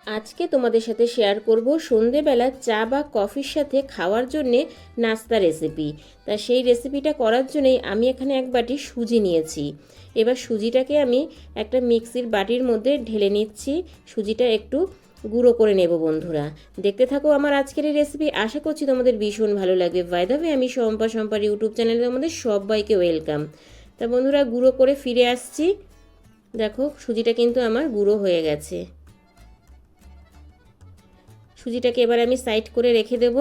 আজকে তোমাদের সাথে শেয়ার করব সন্ধেবেলা চা বা কফির সাথে খাওয়ার জন্যে নাস্তা রেসিপি। তা সেই রেসিপিটা করার জন্যই আমি এখানে এক বাটি সুজি নিয়েছি। এবার সুজিটাকে আমি একটা মিক্সির বাটির মধ্যে ঢেলে নিচ্ছি। সুজিটা একটু গুঁড়ো করে নেব বন্ধুরা। দেখতে থাকো আমার আজকের এই রেসিপি, আশা করছি তোমাদের ভীষণ ভালো লাগবে। বাই দ্য ওয়ে, আমি শম্পার ইউটিউব চ্যানেলে তোমাদের সবাইকে ওয়েলকাম। তা বন্ধুরা, গুঁড়ো করে ফিরে আসছি। দেখো সুজিটা কিন্তু আমার গুঁড়ো হয়ে গেছে। সুজিটাকে এবার আমি সাইড করে রেখে দেব।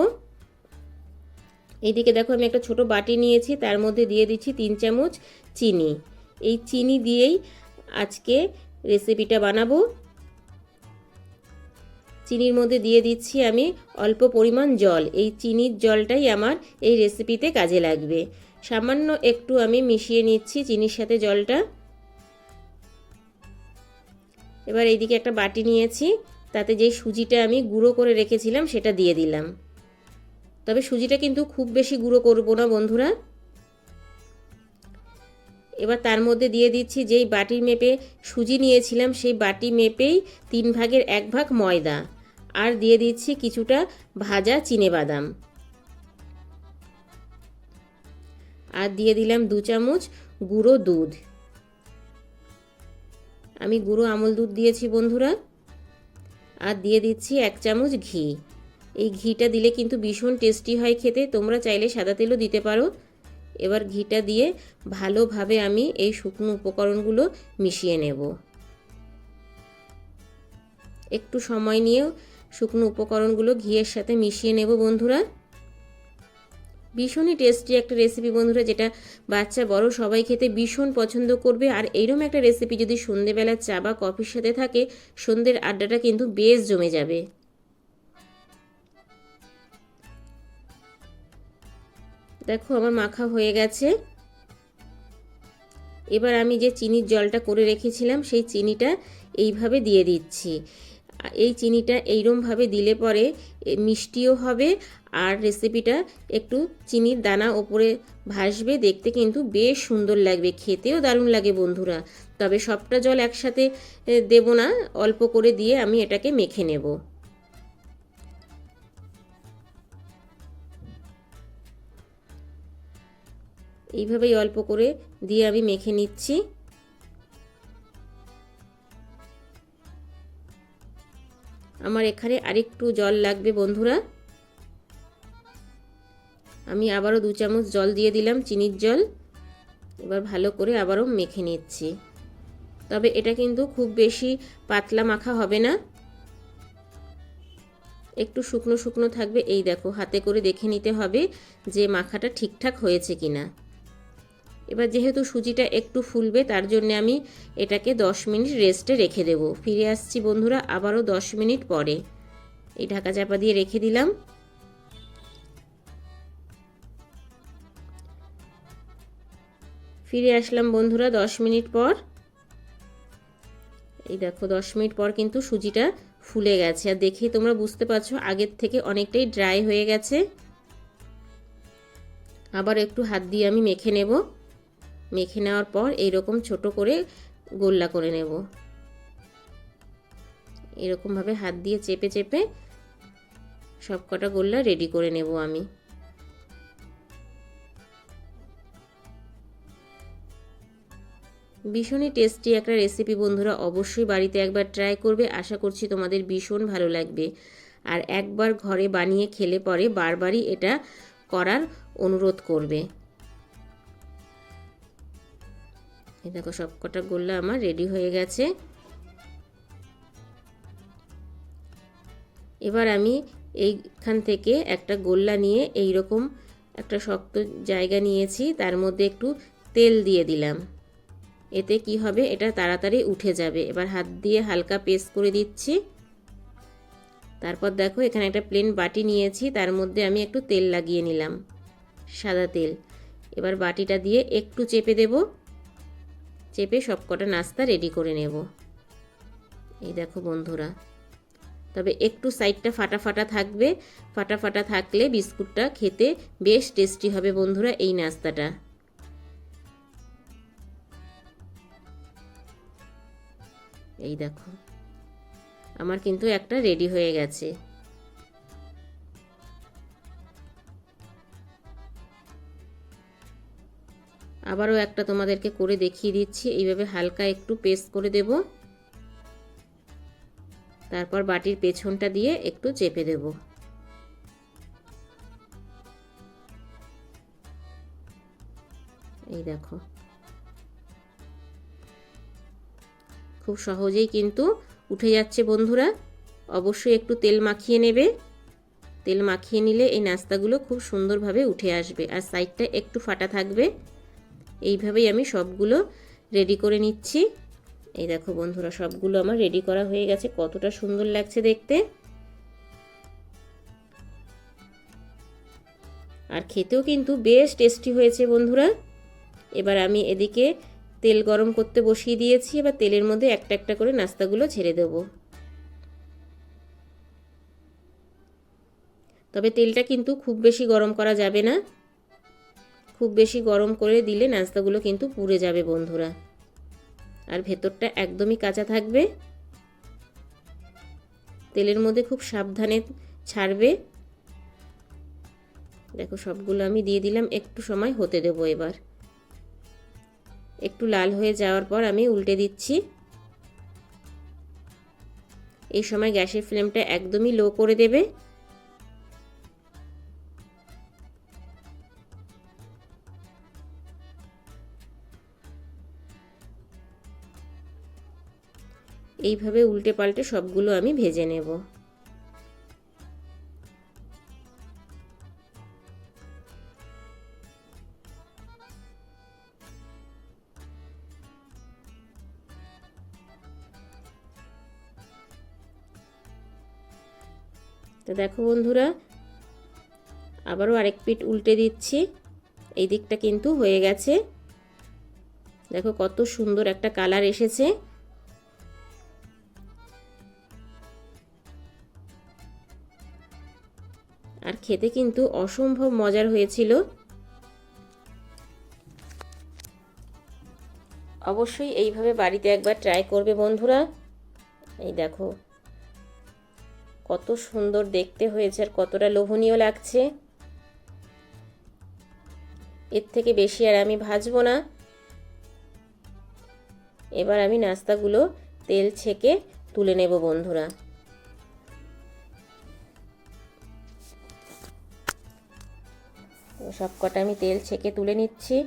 এইদিকে দেখো আমি একটা ছোট বাটি নিয়েছি, তার মধ্যে দিয়ে দিচ্ছি 3 চামচ চিনি। এই চিনি দিয়েই আজকে রেসিপিটা বানাবো। চিনির মধ্যে দিয়ে দিচ্ছি আমি অল্প পরিমাণ জল। এই চিনির জলটাই আমার এই রেসিপিতে কাজে লাগবে। সামান্য একটু আমি মিশিয়ে নিচ্ছি চিনির সাথে জলটা। এবার এইদিকে একটা বাটি নিয়েছি, তাতে যে সুজিটা আমি গুঁড়ো করে রেখেছিলাম সেটা দিয়ে দিলাম। তবে সুজিটা কিন্তু খুব বেশি গুঁড়ো করব না বন্ধুরা। এবার তার মধ্যে দিয়ে দিচ্ছি যেই বাটির মেপে সুজি নিয়েছিলাম সেই বাটি মেপেই 3 ভাগের 1 ভাগ ময়দা, আর দিয়ে দিচ্ছি কিছুটা ভাজা চিনেবাদাম, আর দিয়ে দিলাম 2 চামচ গুঁড়ো দুধ। আমি গুঁড়ো আমল দুধ দিয়েছি বন্ধুরা। আর দিয়ে দিচ্ছি 1 চামচ ঘি। এই ঘিটা দিলে কিন্তু ভীষণ টেস্টি হয় খেতে, তোমরা চাইলে সাদা তেলও দিতে পারো। এবার ঘিটা দিয়ে ভালোভাবে আমি এই শুকনো উপকরণগুলো মিশিয়ে নেব। একটু সময় নিয়েও শুকনো উপকরণগুলো ঘিয়ের সাথে মিশিয়ে নেব বন্ধুরা। ভীষণই টেস্টি একটা রেসিপি বন্ধুরা, যেটা বাচ্চা বড় সবাই খেতে ভীষণ পছন্দ করবে। আর এইরকম একটা রেসিপি যদি সন্ধেবেলা চা বা কফির সাথে থাকে, সন্ধ্যের আড্ডাটা কিন্তু বেশ জমে যাবে। দেখো আমার মাখা হয়ে গেছে। এবার আমি যে চিনির জলটা করে রেখেছিলাম সেই চিনিটা এইভাবে দিয়ে দিচ্ছি। এই চিনিটা এইরকমভাবে দিলে পরে মিষ্টিও হবে, আর রেসিপিটা একটু চিনির দানা ওপরে ভাসবে, দেখতে কিন্তু বেশ সুন্দর লাগবে, খেতেও দারুণ লাগে বন্ধুরা। তবে সবটা জল একসাথে দেব না, অল্প করে দিয়ে আমি এটাকে মেখে নেব। এইভাবেই অল্প করে দিয়ে আমি মেখে নিচ্ছি। আমার এখানে আরেকটু জল লাগবে বন্ধুরা। আমি আবারও 2 চামচ জল দিয়ে দিলাম, চিনির জল। এবার ভালো করে আবারও মেখে নিচ্ছি। তবে এটা কিন্তু খুব বেশি পাতলা মাখা হবে না, একটু শুকনো শুকনো থাকবে। এই দেখো হাতে করে দেখে নিতে হবে যে মাখাটা ঠিকঠাক হয়েছে কিনা। এবার যেহেতু সুজিটা একটু ফুলবে, তার জন্য আমি এটাকে 10 মিনিট রেস্টে রেখে দেব। ফিরে আসছি বন্ধুরা আবারও 10 মিনিট পরে। এই ঢাকা চাপা দিয়ে রেখে দিলাম। ফিরে আসলাম বন্ধুরা 10 মিনিট পর। এই দেখো 10 মিনিট পর কিন্তু সুজিটা ফুলে গেছে, আর দেখেই তোমরা বুঝতে পারছো আগের থেকে অনেকটাই ড্রাই হয়ে গেছে। আবার একটু হাত দিয়ে আমি মেখে নেব। মেখে নেওয়ার পর এইরকম ছোট করে গোল্লা করে নেব। এরকমভাবে হাত দিয়ে চেপে চেপে সব কটা গোল্লা রেডি করে নেব আমি। ভীষণই টেস্টি একটা রেসিপি বন্ধুরা, অবশ্যই বাড়িতে একবার ট্রাই করবে, আশা করছি তোমাদের ভীষণ ভালো লাগবে। আর একবার ঘরে বানিয়ে খেলে পরে বারবারই এটা করার অনুরোধ করবে। এই দেখো সব কটা গোল্লা আমার রেডি হয়ে গেছে। এবার আমি এইখান থেকে একটা গোল্লা নিয়ে এই রকম একটা শক্ত জায়গা নিয়েছি, তার মধ্যে একটু তেল দিয়ে দিলাম। এতে কি হবে, এটা তাড়াতাড়ি উঠে যাবে। এবার হাত দিয়ে হালকা প্রেস করে দিচ্ছি। তারপর দেখো এখানে একটা প্লেন বাটি নিয়েছি, তার মধ্যে আমি একটু তেল লাগিয়ে নিলাম, সাদা তেল। এবার বাটিটা দিয়ে একটু চেপে দেব, চেপে সব কটা নাস্তা রেডি করে নেব। এই দেখো বন্ধুরা, তবে একটু সাইডটা ফাটা ফাটা থাকবে, ফাটা ফাটা থাকলে বিস্কুটটা খেতে বেশ টেস্টি হবে বন্ধুরা এই নাস্তাটা। এই দেখো আমার কিন্তু একটা রেডি হয়ে গেছে। আবারও একটা তোমাদেরকে করে দেখিয়ে দিচ্ছি। এইভাবে হালকা একটু পেস্ট করে দেব, তারপর বাটির পেছনটা দিয়ে একটু চেপে দেব। এই দেখো, খুব সহজেই কিন্তু উঠে যাচ্ছে বন্ধুরা। অবশ্যই একটু তেল মাখিয়ে নেবে, তেল মাখিয়ে নিলে এই নাস্তাগুলো খুব সুন্দরভাবে উঠে আসবে, আর সাইডটা একটু ফাটা থাকবে। এইভাবেই আমি সবগুলো রেডি করে নিচ্ছি। এই দেখো বন্ধুরা, সবগুলো আমার রেডি করা হয়ে গেছে। কতটা সুন্দর লাগছে দেখতে, আর খেতেও কিন্তু বেশ টেস্টি হয়েছে বন্ধুরা। এবার আমি এদিকে তেল গরম করতে বসিয়ে দিয়েছি। এবার তেলের মধ্যে একটা একটা করে নাস্তাগুলো ছেড়ে দেব। তবে তেলটা কিন্তু খুব বেশি গরম করা যাবে না, খুব বেশি গরম করে দিলে নাস্তাগুলো কিন্তু পুড়ে যাবে বন্ধুরা, আর ভেতরটা একদমই কাঁচা থাকবে। তেলের মধ্যে খুব সাবধানে ছাড়বে। দেখো সবগুলো আমি দিয়ে দিলাম, একটু সময় হতে দেব। এবার একটু লাল হয়ে যাওয়ার পর আমি উল্টে দিচ্ছি। এই সময় গ্যাসের ফ্লেমটা একদমই লো করে দেবে। এইভাবে উল্টে পাল্টে সবগুলো আমি ভেজে নেব। তো দেখো বন্ধুরা, আবারও আরেক পিঠ উল্টে দিচ্ছি। এই দিকটা কিন্তু হয়ে গেছে। দেখো কত সুন্দর একটা কালার এসেছে। আর খেতে কিন্তু অসম্ভব মজার হয়েছিল। অবশ্যই এইভাবে বাড়িতে একবার ট্রাই করবে বন্ধুরা। এই দেখো কত সুন্দর দেখতে হয়েছে, আর কতটা লোভনীয় লাগছে। এর থেকে বেশি আর আমি ভাজবো না। এবার আমি নাস্তাগুলো তেল ছেঁকে তুলে নেব বন্ধুরা। সবকটা আমি তেল ছেঁকে তুলে নিচ্ছি।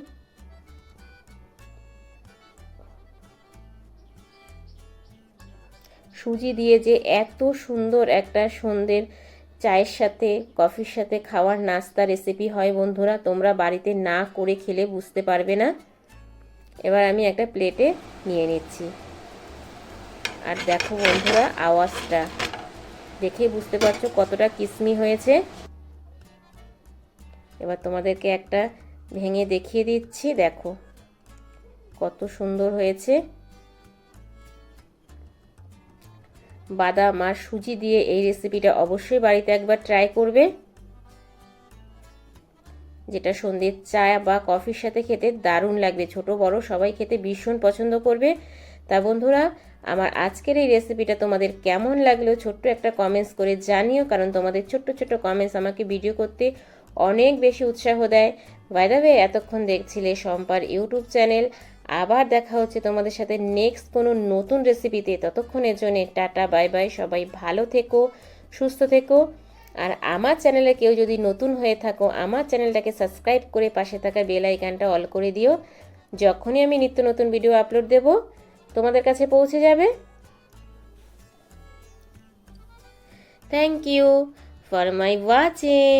সুজি দিয়ে যে এত সুন্দর একটা সন্ধ্যের চায়ের সাথে কফির সাথে খাওয়ার নাস্তা রেসিপি হয় বন্ধুরা, তোমরা বাড়িতে না করে খেলে বুঝতে পারবে না। এবার আমি একটা প্লেটে নিয়ে নিচ্ছি। আর দেখো বন্ধুরা, আওয়াজটা দেখে বুঝতে পারছো কতটা কিসমি হয়েছে। এবার তোমাদেরকে একটা ভেঙে দেখিয়ে দিচ্ছি। দেখো কত সুন্দর হয়েছে। বাদাম আর সুজি দিয়ে এই রেসিপিটা অবশ্যই বাড়িতে একবার ট্রাই করবে, যেটা সন্ধ্যের চা বা কফির সাথে খেতে দারুণ লাগবে। ছোট বড় সবাই খেতে ভীষণ পছন্দ করবে। তা বন্ধুরা, আমার আজকের এই রেসিপিটা তোমাদের কেমন লাগলো ছোট্ট একটা কমেন্টস করে জানিও, কারণ তোমাদের ছোট্ট ছোট্ট কমেন্টস আমাকে ভিডিও করতে অনেক বেশি উৎসাহ দেয়। বাই দ্য ওয়ে, এতক্ষণ দেখছিলে শম্পার ইউটিউব চ্যানেল। আবার দেখা হচ্ছে তোমাদের সাথে নেক্সট কোনো নতুন রেসিপিতে। ততক্ষণের জন্য টাটা, বাই বাই। সবাই ভালো থেকো, সুস্থ থেকো। আর আমার চ্যানেলে কেউ যদি নতুন হয়ে থাকো, আমার চ্যানেলটাকে সাবস্ক্রাইব করে পাশে থাকা বেল আইকনটা অল করে দিও। যখনই আমি নিত্য নতুন ভিডিও আপলোড দেব তোমাদের কাছে পৌঁছে যাবে। Thank you for my watching.